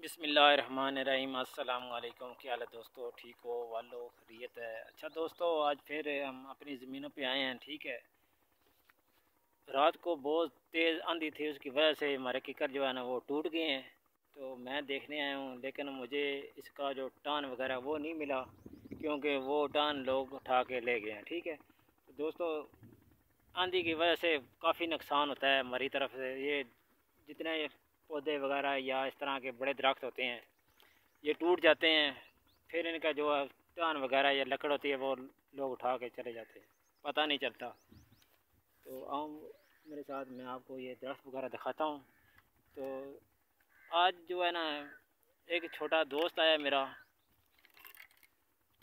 बिस्मिल्लाहिर्रहमानिर्रहीम। अस्सलाम वालेकुम। क्या हाल है दोस्तों, ठीक हो? वालो खैरियत है। अच्छा दोस्तों, आज फिर हम अपनी ज़मीनों पे आए हैं। ठीक है, रात को बहुत तेज़ आंधी थी, उसकी वजह से हमारे किकर जो है ना वो टूट गए हैं। तो मैं देखने आया हूँ, लेकिन मुझे इसका जो टान वगैरह वो नहीं मिला, क्योंकि वो टान लोग उठा के ले गए हैं। ठीक है, तो दोस्तों आंधी की वजह से काफ़ी नुकसान होता है हमारी तरफ से। ये जितने पौधे वगैरह या इस तरह के बड़े दरख्त होते हैं ये टूट जाते हैं, फिर इनका जो टान वगैरह या लकड़ होती है वो लोग उठा के चले जाते हैं, पता नहीं चलता। तो आओ मेरे साथ, मैं आपको ये दरख्त वगैरह दिखाता हूँ। तो आज जो है ना एक छोटा दोस्त आया मेरा,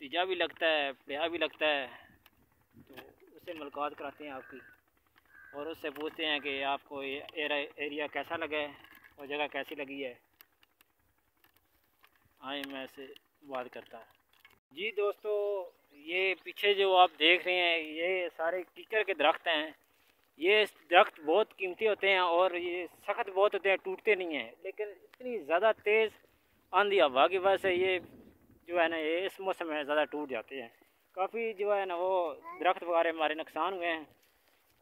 तीजा भी लगता है, प्यारा भी लगता है। तो उससे मुलाकात कराते हैं आपकी, और उससे पूछते हैं कि आपको ये एरिया कैसा लगा है और जगह कैसी लगी है। आए मैं से बात करता हूँ। जी दोस्तों, ये पीछे जो आप देख रहे हैं ये सारे कीचड़ के दरख्त हैं। ये दरख्त बहुत कीमती होते हैं और ये सख्त बहुत होते हैं, टूटते नहीं हैं। लेकिन इतनी ज़्यादा तेज़ आंधी हवा की वजह से ये जो है ना ये इस मौसम में ज़्यादा टूट जाते हैं। काफ़ी जो है ना वो दरख्त वगैरह हमारे नुकसान हुए हैं।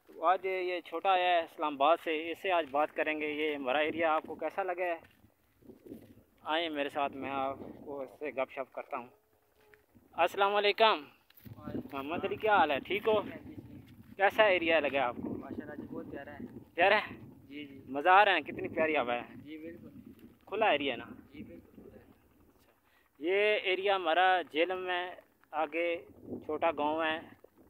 तो आज ये छोटा आया है इस्लामाबाद से, इससे आज बात करेंगे ये हमारा एरिया आपको कैसा लगा है। आए मेरे साथ, मैं आपको इससे गपशप करता हूँ। अस्सलाम वालेकुम मोहम्मद अली, क्या हाल है? ठीक हो? कैसा एरिया लगा आपको? माशाल्लाह जी, बहुत प्यारा है। प्यारा है? जी जी मज़ा आ रहा है? कितनी प्यारी हवा है। जी बिल्कुल। खुला एरिया ना? जी बिल्कुल। ये एरिया हमारा झेलम में आगे छोटा गांव है,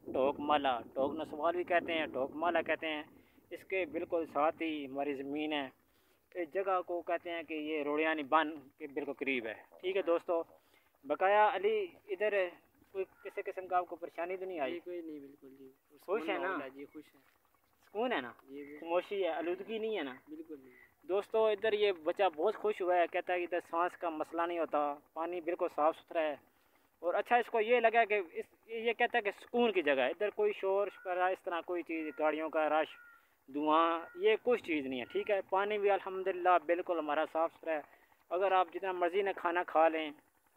टोक माला, टोक नसवाल भी कहते हैं, टोक माला कहते हैं। इसके बिल्कुल साथ ही हमारी ज़मीन है। इस जगह को कहते हैं कि ये रोड़ियानी बन के बिल्कुल करीब है। ठीक है दोस्तों, बकाया अली इधर कोई किसी किस्म का आपको परेशानी तो नहीं आई? जी कोई नहीं, बिल्कुल जी। खुश है ना? जी खुश है। सुकून है ना? जी खामोशी है, आलूदगी नहीं है ना? बिल्कुल नहीं। दोस्तों इधर ये बच्चा बहुत खुश हुआ है, कहता है कि इधर सांस का मसला नहीं होता, पानी बिल्कुल साफ़ सुथरा है। और अच्छा इसको ये लगा कि ये कहता है कि सुकून की जगह है, इधर कोई शोर शराबा इस तरह कोई चीज़, गाड़ियों का रश, धुआं, ये कुछ चीज़ नहीं है। ठीक है, पानी भी अल्हम्दुलिल्लाह बिल्कुल हमारा साफ़ सुथरा है। अगर आप जितना मर्ज़ी ना खाना खा लें,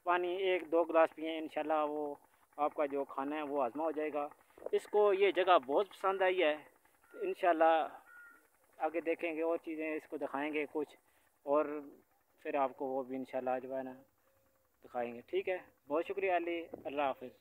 पानी एक दो गिलास पिएँ, इंशाल्लाह वो आपका जो खाना है वो हज़मा हो जाएगा। इसको ये जगह बहुत पसंद आई है। तो इंशाल्लाह आगे देखेंगे और चीज़ें इसको दिखाएंगे कुछ, और फिर आपको वो भी इंशाल्लाह जो है ना दिखाएंगे। ठीक है, बहुत शुक्रिया अली, अल्लाह हाफ़िज़।